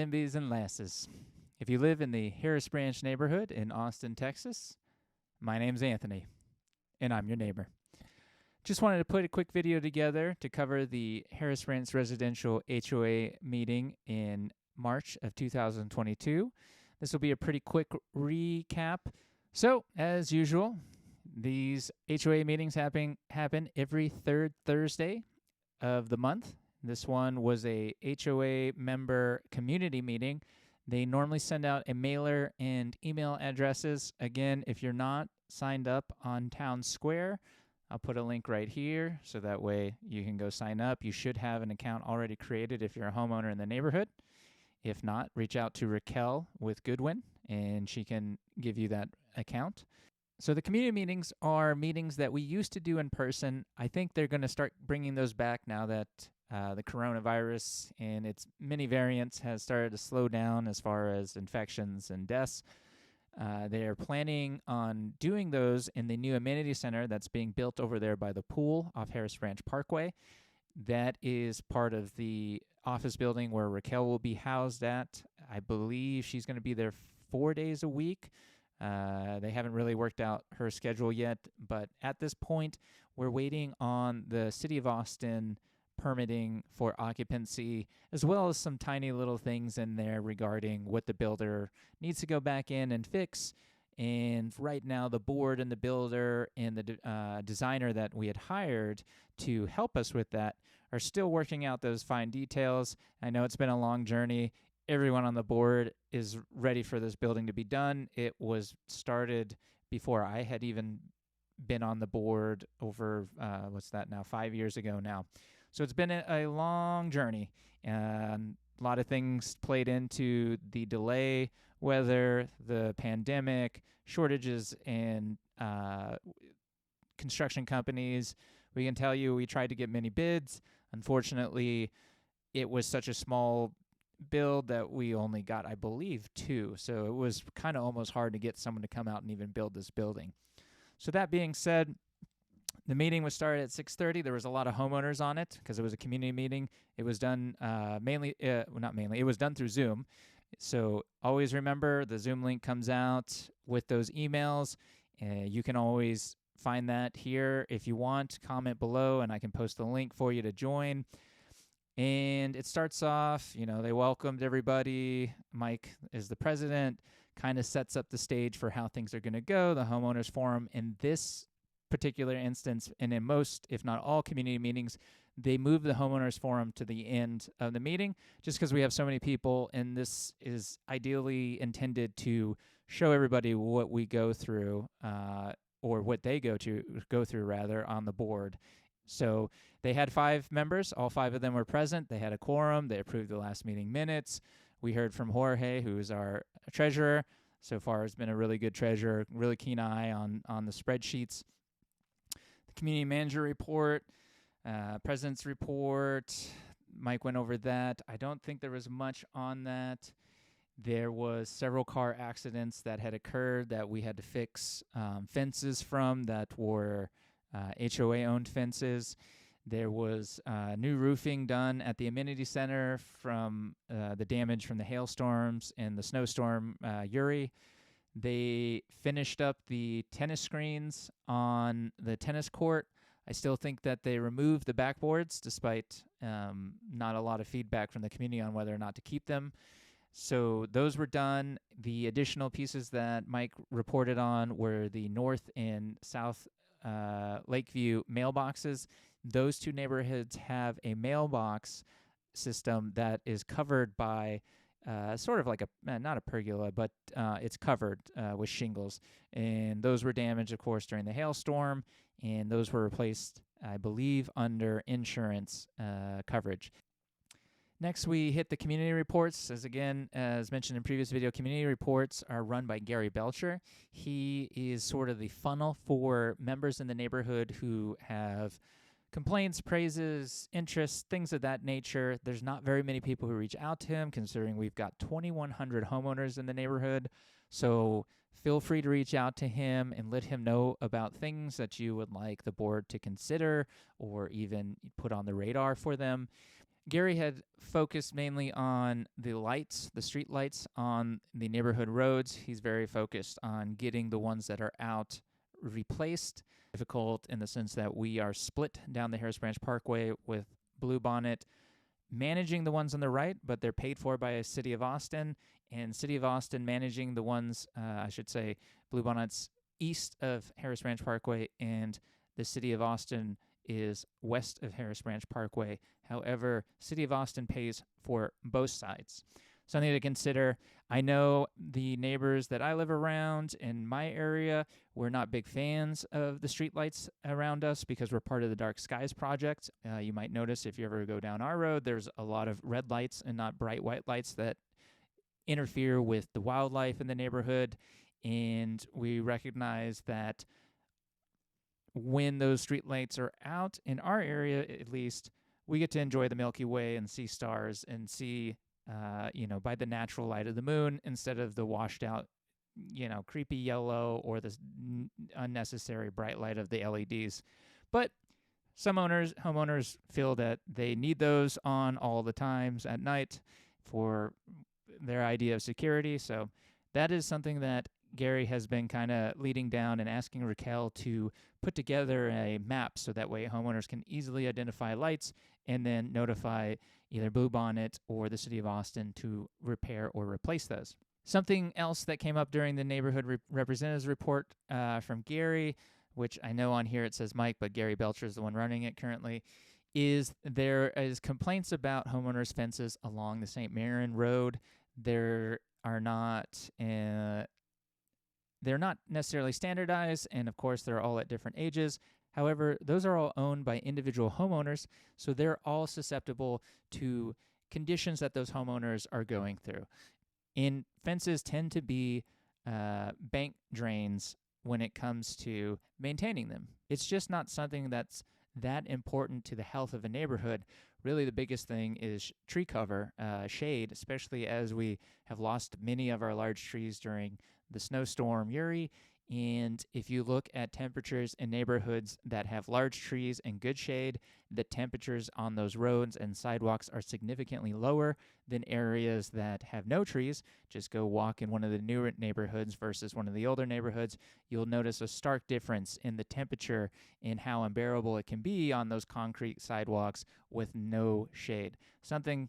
Lambies and lasses. If you live in the Harris Branch neighborhood in Austin, Texas, my name's Anthony, and I'm your neighbor. Just wanted to put a quick video together to cover the Harris Branch Residential HOA meeting in March of 2022. This will be a pretty quick recap. So, as usual, these HOA meetings happen every third Thursday of the month. This one was a HOA member community meeting. They normally send out a mailer and email addresses. Again, if you're not signed up on Town Square, I'll put a link right here so that way you can go sign up. You should have an account already created if you're a homeowner in the neighborhood. If not, reach out to Raquel with Goodwin and she can give you that account. So the community meetings are meetings that we used to do in person. I think they're going to start bringing those back now that the coronavirus and its many variants has started to slow down as far as infections and deaths. They are planning on doing those in the new amenity center that's being built over there by the pool off Harris Branch Parkway. That is part of the office building where Raquel will be housed at. I believe she's going to be there 4 days a week. They haven't really worked out her schedule yet, but at this point, we're waiting on the City of Austin permitting for occupancy, as well as some tiny little things in there regarding what the builder needs to go back in and fix. And right now, the board and the builder and the designer that we had hired to help us with that are still working out those fine details. I know it's been a long journey. Everyone on the board is ready for this building to be done. It was started before I had even been on the board over, 5 years ago now. So it's been a long journey, and a lot of things played into the delay, weather, the pandemic, shortages in construction companies. We can tell you we tried to get many bids. Unfortunately, it was such a small build that we only got, I believe, 2. So it was kind of almost hard to get someone to come out and even build this building. So that being said, the meeting was started at 6:30. There was a lot of homeowners on it because it was a community meeting. It was done it was done through Zoom. So always remember the Zoom link comes out with those emails. You can always find that here if you want. Comment below and I can post the link for you to join. And it starts off, they welcomed everybody. Mike is the president, kind of sets up the stage for how things are going to go. The homeowners forum in this particular instance, and in most, if not all, community meetings, they move the homeowners forum to the end of the meeting just because we have so many people, and this is ideally intended to show everybody what we go through or what they go through rather on the board. So they had 5 members. All 5 of them were present. They had a quorum. They approved the last meeting minutes. We heard from Jorge, who is our treasurer. So far has been a really good treasurer, really keen eye on the spreadsheets. The community manager report, president's report, Mike went over that. I don't think there was much on that. There was several car accidents that had occurred that we had to fix fences from that were HOA-owned fences. There was new roofing done at the amenity center from the damage from the hailstorms and the snowstorm Uri. They finished up the tennis screens on the tennis court. I still think that they removed the backboards despite not a lot of feedback from the community on whether or not to keep them. So those were done. The additional pieces that Mike reported on were the north and south Lakeview mailboxes. Those 2 neighborhoods have a mailbox system that is covered by sort of like not a pergola, but it's covered with shingles. And those were damaged, of course, during the hailstorm, and those were replaced, I believe, under insurance coverage. Next, we hit the community reports. As mentioned in previous video, community reports are run by Gary Belcher. He is sort of the funnel for members in the neighborhood who have complaints, praises, interests, things of that nature. There's not very many people who reach out to him, considering we've got 2,100 homeowners in the neighborhood. So feel free to reach out to him and let him know about things that you would like the board to consider or even put on the radar for them. Gary had focused mainly on the lights, the street lights on the neighborhood roads. He's very focused on getting the ones that are out replaced. Difficult in the sense that we are split down the Harris Branch Parkway with Bluebonnet managing the ones on the right, but they're paid for by a City of Austin, and City of Austin managing the ones, Bluebonnet's east of Harris Branch Parkway, and the City of Austin is west of Harris Branch Parkway. However, City of Austin pays for both sides. Something to consider. I know the neighbors that I live around in my area, we're not big fans of the streetlights around us because we're part of the Dark Skies Project. You might notice if you ever go down our road, there's a lot of red lights and not bright white lights that interfere with the wildlife in the neighborhood. And we recognize that when those streetlights are out in our area, at least, we get to enjoy the Milky Way and see stars and see by the natural light of the moon instead of the washed out, creepy yellow or the unnecessary bright light of the LEDs. But some homeowners feel that they need those on all the times at night for their idea of security. So that is something that Gary has been kind of leading down and asking Raquel to put together a map so that way homeowners can easily identify lights and then notify either Bluebonnet or the City of Austin to repair or replace those. Something else that came up during the neighborhood representatives report from Gary, which I know on here it says Mike, but Gary Belcher is the one running it currently, is there is complaints about homeowners' fences along the St. Marin Road. They're not necessarily standardized, and of course, they're all at different ages. However, those are all owned by individual homeowners, so they're all susceptible to conditions that those homeowners are going through. And fences tend to be bank drains when it comes to maintaining them. It's just not something that's that important to the health of a neighborhood. Really, the biggest thing is tree cover, shade, especially as we have lost many of our large trees during the snowstorm Uri. And if you look at temperatures in neighborhoods that have large trees and good shade, the temperatures on those roads and sidewalks are significantly lower than areas that have no trees. Just go walk in one of the newer neighborhoods versus one of the older neighborhoods. You'll notice a stark difference in the temperature and how unbearable it can be on those concrete sidewalks with no shade. Something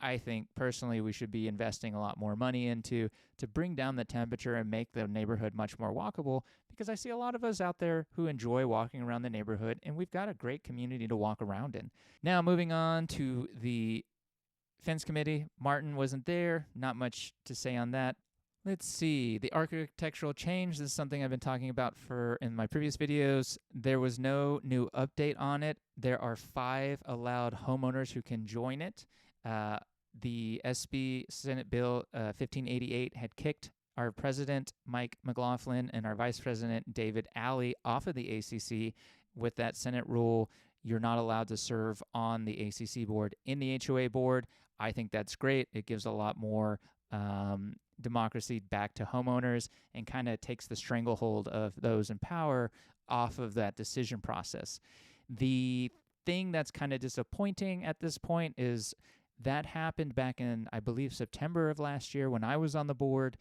I think personally we should be investing a lot more money into to bring down the temperature and make the neighborhood much more walkable, because I see a lot of us out there who enjoy walking around the neighborhood, and we've got a great community to walk around in. Now, moving on to the fence committee. Martin wasn't there. Not much to say on that. Let's see. The architectural change, this is something I've been talking about in my previous videos. There was no new update on it. There are 5 allowed homeowners who can join it. The SB Senate Bill 1588 had kicked our president, Mike McLaughlin, and our vice president, David Alley, off of the ACC. With that Senate rule, you're not allowed to serve on the ACC board in the HOA board. I think that's great. It gives a lot more democracy back to homeowners and kind of takes the stranglehold of those in power off of that decision process. The thing that's kind of disappointing at this point is that happened back in, I believe, September of last year when I was on the board,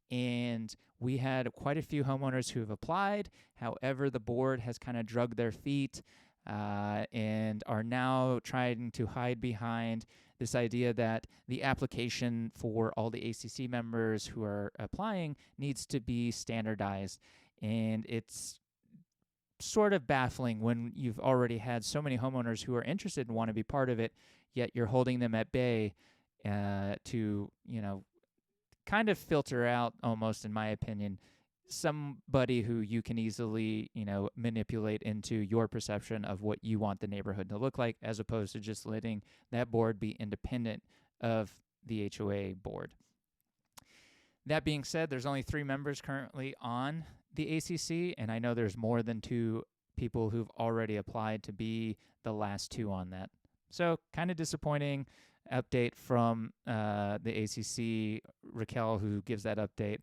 and we had quite a few homeowners who have applied. However, the board has kind of dragged their feet and are now trying to hide behind this idea that the application for all the ACC members who are applying needs to be standardized. And it's sort of baffling when you've already had so many homeowners who are interested and want to be part of it, yet you're holding them at bay to, kind of filter out, almost in my opinion, somebody who you can easily, manipulate into your perception of what you want the neighborhood to look like, as opposed to just letting that board be independent of the HOA board. That being said, there's only 3 members currently on the ACC, and I know there's more than 2 people who've already applied to be the last 2 on that. So kind of disappointing update from the ACC, Raquel, who gives that update,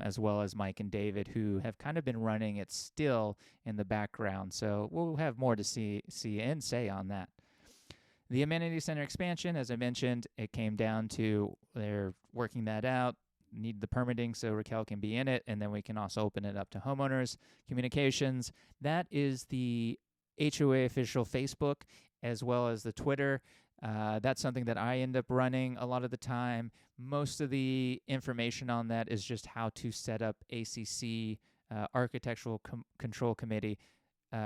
as well as Mike and David, who have kind of been running it still in the background. So we'll have more to see and say on that. The amenity center expansion, as I mentioned, it came down to they're working that out, need the permitting so Raquel can be in it, and then we can also open it up to homeowners. Communications, that is the HOA official Facebook as well as the Twitter. That's something that I end up running a lot of the time. Most of the information on that is just how to set up ACC, Architectural Control Committee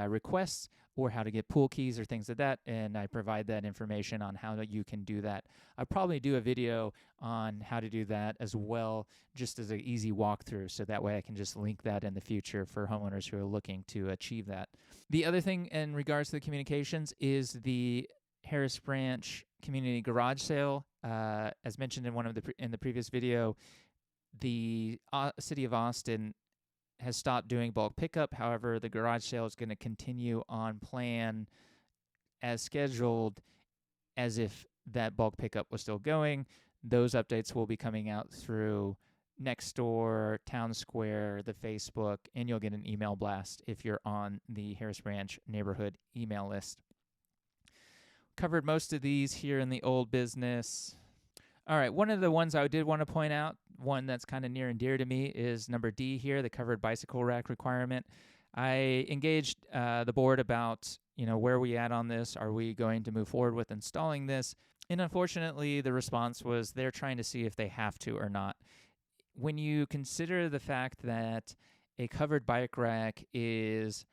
requests, or how to get pool keys or things like that, and I provide that information on how you can do that. I'll probably do a video on how to do that as well, just as an easy walkthrough, so that way I can just link that in the future for homeowners who are looking to achieve that. The other thing in regards to the communications is the Harris Branch Community Garage Sale. As mentioned in the previous video, the City of Austin has stopped doing bulk pickup. However, the garage sale is going to continue on plan as scheduled, as if that bulk pickup was still going. Those updates will be coming out through Nextdoor, Town Square, the Facebook, and you'll get an email blast if you're on the Harris Branch neighborhood email list. Covered most of these here in the old business. All right, one of the ones I did want to point out, one that's kind of near and dear to me, is number D here, the covered bicycle rack requirement. I engaged the board about, where we at on this? Are we going to move forward with installing this? And unfortunately, the response was they're trying to see if they have to or not. When you consider the fact that a covered bike rack is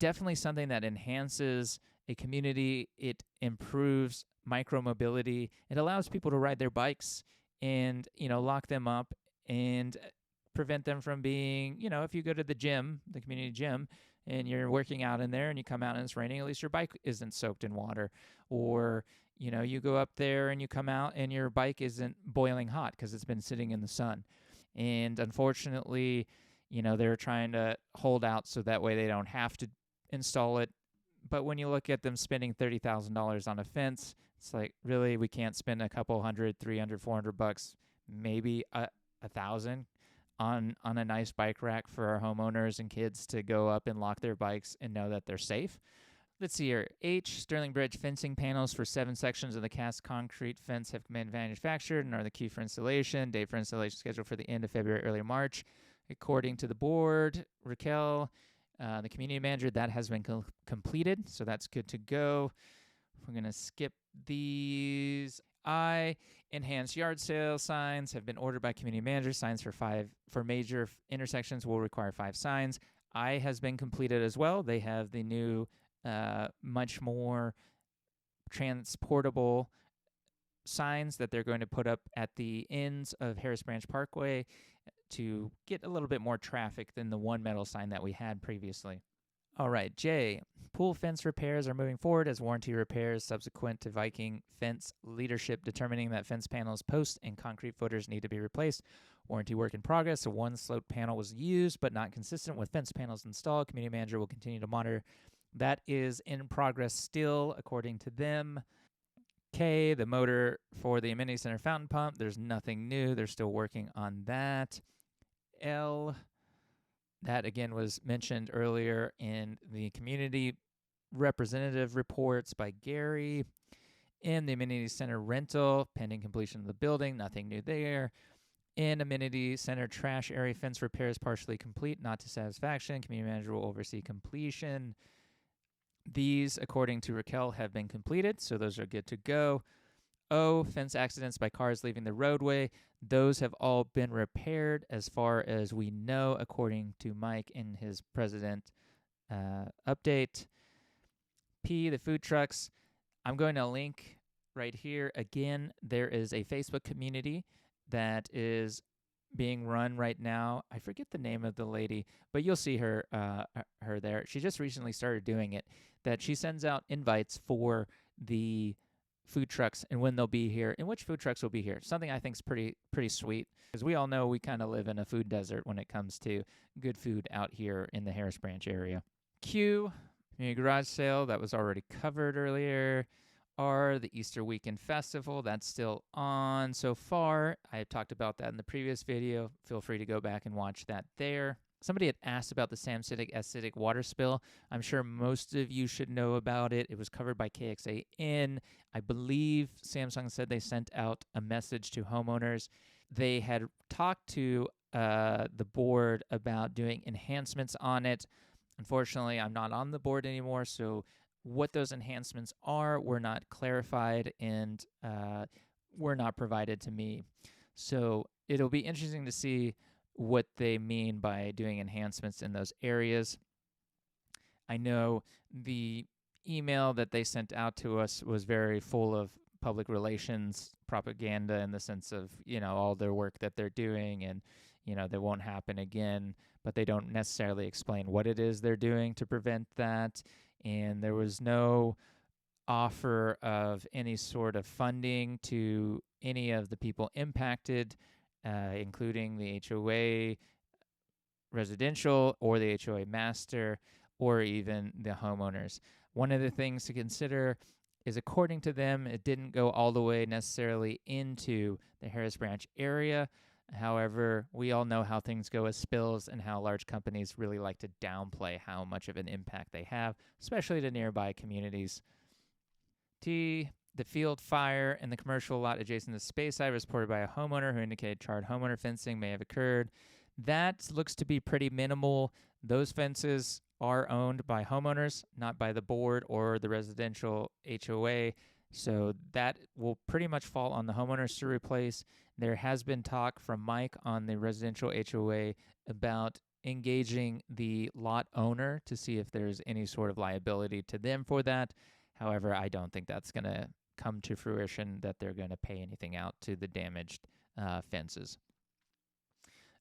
definitely something that enhances a community, it improves micromobility. It allows people to ride their bikes and, lock them up and prevent them from being, if you go to the gym, the community gym, and you're working out in there and you come out and it's raining, at least your bike isn't soaked in water. Or, you go up there and you come out and your bike isn't boiling hot because it's been sitting in the sun. And unfortunately, they're trying to hold out so that way they don't have to install it. But when you look at them spending $30,000 on a fence, it's like, really, we can't spend a couple $100, $300, $400, maybe $1,000 on a nice bike rack for our homeowners and kids to go up and lock their bikes and know that they're safe. Let's see here. H, Sterling Bridge fencing panels for 7 sections of the cast concrete fence have been manufactured and are the key for installation. Date for installation scheduled for the end of February, early March. According to the board, Raquel, the community manager, that has been completed, so that's good to go. We're going to skip these. I, enhanced yard sale signs have been ordered by community manager. Signs for major intersections will require 5 signs. I has been completed as well. They have the new, much more transportable signs that they're going to put up at the ends of Harris Branch Parkway to get a little bit more traffic than the one metal sign that we had previously. All right, J, pool fence repairs are moving forward as warranty repairs subsequent to Viking fence leadership determining that fence panels, posts, and concrete footers need to be replaced. Warranty work in progress. A one slope panel was used but not consistent with fence panels installed. Community manager will continue to monitor. That is in progress still, according to them. K, the motor for the amenity center fountain pump, there's nothing new. They're still working on that. L, that again was mentioned earlier in the community representative reports by Gary. In the amenity center rental, pending completion of the building, nothing new there. In amenity center trash area fence repairs partially complete, not to satisfaction. Community manager will oversee completion. These, according to Raquel, have been completed, so those are good to go. O, fence accidents by cars leaving the roadway. Those have all been repaired as far as we know, according to Mike in his president update. P, the food trucks. I'm going to link right here. Again, there is a Facebook community that is being run right now. I forget the name of the lady, but you'll see her there. She just recently started doing it, that she sends out invites for the food trucks and when they'll be here and which food trucks will be here. Something I think is pretty sweet, because we all know we kind of live in a food desert when it comes to good food out here in the Harris Branch area. Q, community garage sale, that was already covered earlier. R, the Easter Weekend Festival, that's still on so far. I talked about that in the previous video. Feel free to go back and watch that there. Somebody had asked about the Samsitic acidic water spill. I'm sure most of you should know about it. It was covered by KXAN. I believe Samsung said they sent out a message to homeowners. They had talked to the board about doing enhancements on it. Unfortunately, I'm not on the board anymore, so what those enhancements are were not clarified and were not provided to me. So it'll be interesting to see what they mean by doing enhancements in those areas. I know the email that they sent out to us was very full of public relations propaganda in the sense of, all their work that they're doing and, they won't happen again, but they don't necessarily explain what it is they're doing to prevent that. And there was no offer of any sort of funding to any of the people impacted, including the HOA residential or the HOA master or even the homeowners. One of the things to consider is, according to them, it didn't go all the way necessarily into the Harris Branch area. However, we all know how things go with spills and how large companies really like to downplay how much of an impact they have, especially to nearby communities. The field fire in the commercial lot adjacent to Speyside was reported by a homeowner who indicated charred homeowner fencing may have occurred. That looks to be pretty minimal. Those fences are owned by homeowners, not by the board or the residential HOA. So that will pretty much fall on the homeowners to replace. There has been talk from Mike on the residential HOA about engaging the lot owner to see if there's any sort of liability to them for that. However, I don't think that's going to come to fruition, that they're going to pay anything out to the damaged fences.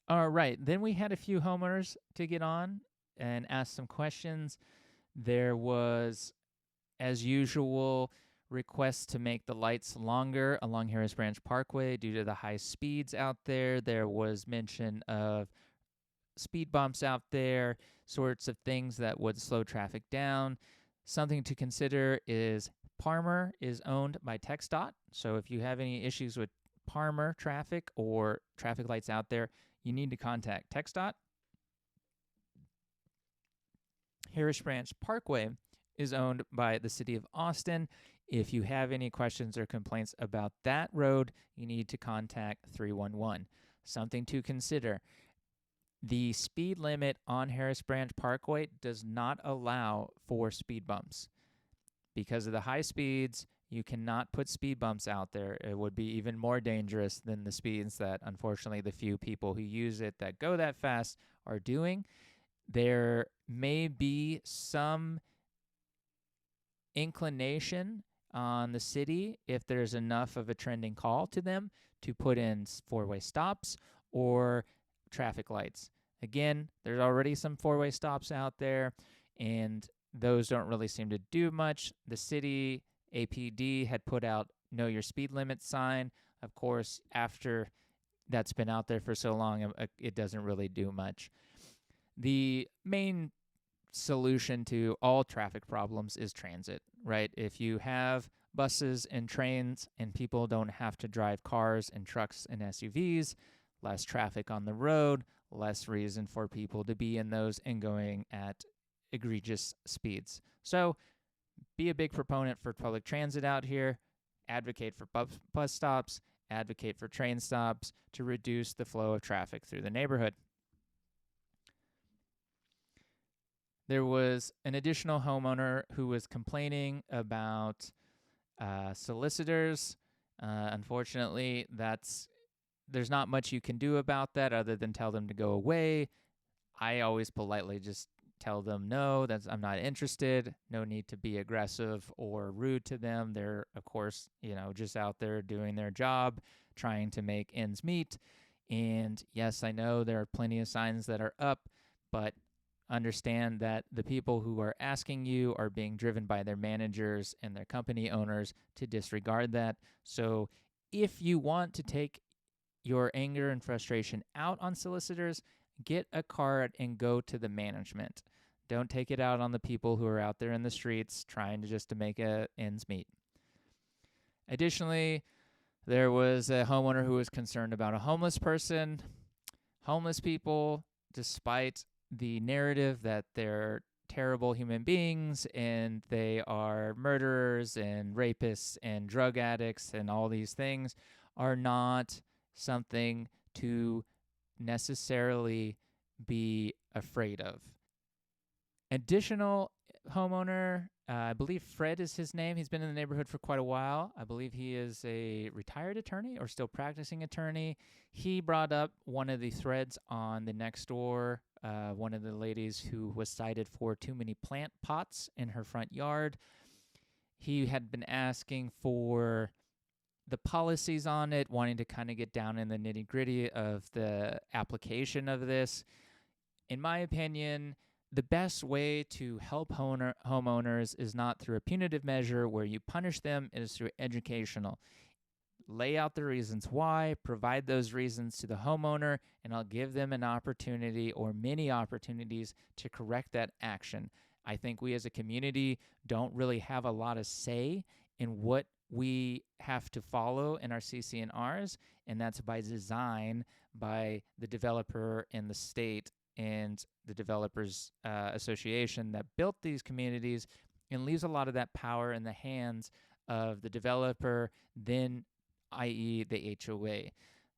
All right, then we had a few homeowners to get on and ask some questions. There was, as usual, requests to make the lights longer along Harris Branch Parkway due to the high speeds out there. There was mention of speed bumps out there, sorts of things that would slow traffic down. Something to consider is Parmer is owned by TxDOT, so if you have any issues with Parmer traffic or traffic lights out there, you need to contact TxDOT. Harris Branch Parkway is owned by the City of Austin. If you have any questions or complaints about that road, you need to contact 311. Something to consider: the speed limit on Harris Branch Parkway does not allow for speed bumps. Because of the high speeds, you cannot put speed bumps out there. It would be even more dangerous than the speeds that, unfortunately, the few people who use it that go that fast are doing. There may be some inclination on the city, if there's enough of a trending call to them, to put in four-way stops or traffic lights. Again, there's already some four-way stops out there, and those don't really seem to do much. The city APD had put out know your speed limit sign. Of course, after that's been out there for so long, it doesn't really do much. The main solution to all traffic problems is transit, right? If you have buses and trains and people don't have to drive cars and trucks and SUVs, less traffic on the road, less reason for people to be in those and going at egregious speeds. So be a big proponent for public transit out here. Advocate for bus stops, advocate for train stops to reduce the flow of traffic through the neighborhood. There was an additional homeowner who was complaining about solicitors. Unfortunately, there's not much you can do about that other than tell them to go away. I always politely just tell them, no, I'm not interested. No need to be aggressive or rude to them. They're, of course, just out there doing their job, trying to make ends meet. And yes, I know there are plenty of signs that are up, but understand that the people who are asking you are being driven by their managers and their company owners to disregard that. So if you want to take your anger and frustration out on solicitors, get a card and go to the management. Don't take it out on the people who are out there in the streets trying to make ends meet. Additionally, there was a homeowner who was concerned about a homeless person. Homeless people despite the narrative that they're terrible human beings and they are murderers and rapists and drug addicts and all these things, are not something to necessarily be afraid of. Additional homeowner, I believe Fred is his name. He's been in the neighborhood for quite a while. I believe he is a retired attorney or still practicing attorney. He brought up one of the threads on the Nextdoor, one of the ladies who was cited for too many plant pots in her front yard. He had been asking for the policies on it, wanting to kind of get down in the nitty-gritty of the application of this. In my opinion, the best way to help homeowners is not through a punitive measure where you punish them, it is through educational. Lay out the reasons why, provide those reasons to the homeowner, and I'll give them an opportunity or many opportunities to correct that action. I think we as a community don't really have a lot of say in what we have to follow in our CC&Rs, and that's by design by the developer and the state and the developers association that built these communities, and leaves a lot of that power in the hands of the developer, then i.e. the HOA.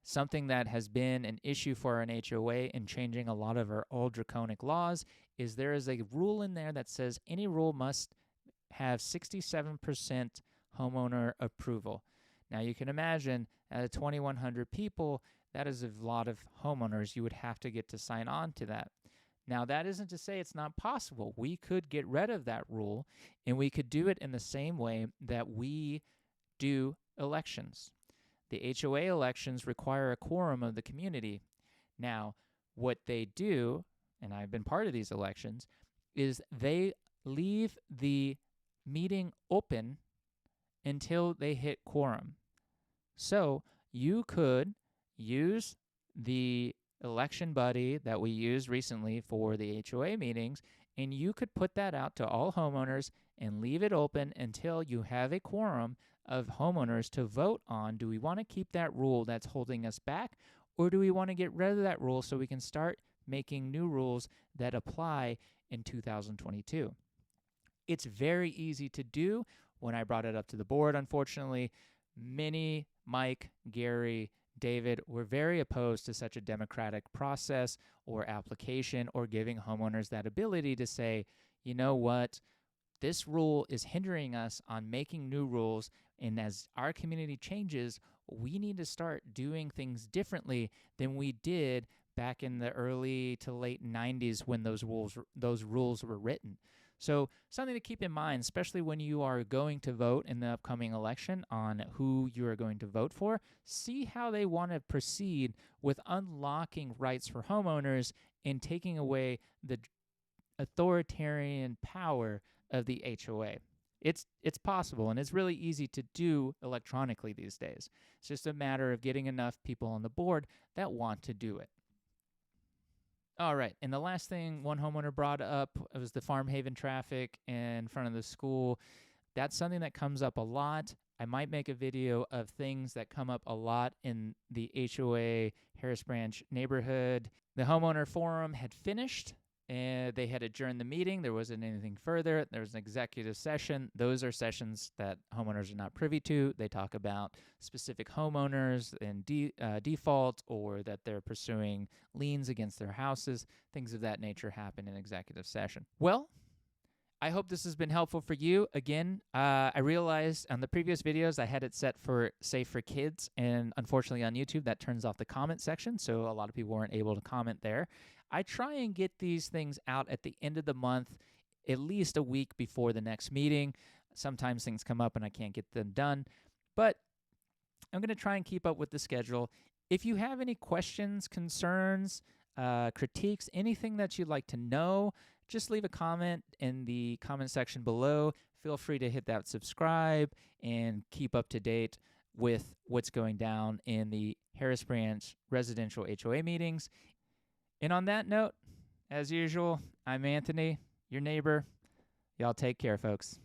Something that has been an issue for an HOA in changing a lot of our old draconic laws is there is a rule in there that says any rule must have 67% homeowner approval. Now you can imagine at 2,100 people, that is a lot of homeowners you would have to get to sign on to that. Now, that isn't to say it's not possible. We could get rid of that rule, and we could do it in the same way that we do elections. The HOA elections require a quorum of the community. Now, what they do, and I've been part of these elections, is they leave the meeting open until they hit quorum. So you could use the election buddy that we used recently for the HOA meetings, and you could put that out to all homeowners and leave it open until you have a quorum of homeowners to vote on, do we want to keep that rule that's holding us back, or do we want to get rid of that rule so we can start making new rules that apply in 2022? It's very easy to do. When I brought it up to the board, unfortunately, Mike, Gary, David were very opposed to such a democratic process or application or giving homeowners that ability to say, you know what, this rule is hindering us on making new rules, and as our community changes, we need to start doing things differently than we did back in the early to late 90s when those rules were written. So something to keep in mind, especially when you are going to vote in the upcoming election on who you are going to vote for, see how they want to proceed with unlocking rights for homeowners and taking away the authoritarian power of the HOA. It's possible, and it's really easy to do electronically these days. It's just a matter of getting enough people on the board that want to do it. All right, and the last thing one homeowner brought up was the Farm Haven traffic in front of the school. That's something that comes up a lot. I might make a video of things that come up a lot in the HOA Harris Branch neighborhood. The homeowner forum had finished, and they had adjourned the meeting. There wasn't anything further. There was an executive session. Those are sessions that homeowners are not privy to. They talk about specific homeowners and default, or that they're pursuing liens against their houses. Things of that nature happen in executive session. Well, I hope this has been helpful for you. Again, I realized on the previous videos I had it set for safe for kids, and unfortunately on YouTube that turns off the comment section, so a lot of people weren't able to comment there. I try and get these things out at the end of the month, at least a week before the next meeting. Sometimes things come up and I can't get them done, but I'm going to try and keep up with the schedule. If you have any questions, concerns, critiques, anything that you'd like to know, just leave a comment in the comment section below. Feel free to hit that subscribe and keep up to date with what's going down in the Harris Branch residential HOA meetings. And on that note, as usual, I'm Anthony, your neighbor. Y'all take care, folks.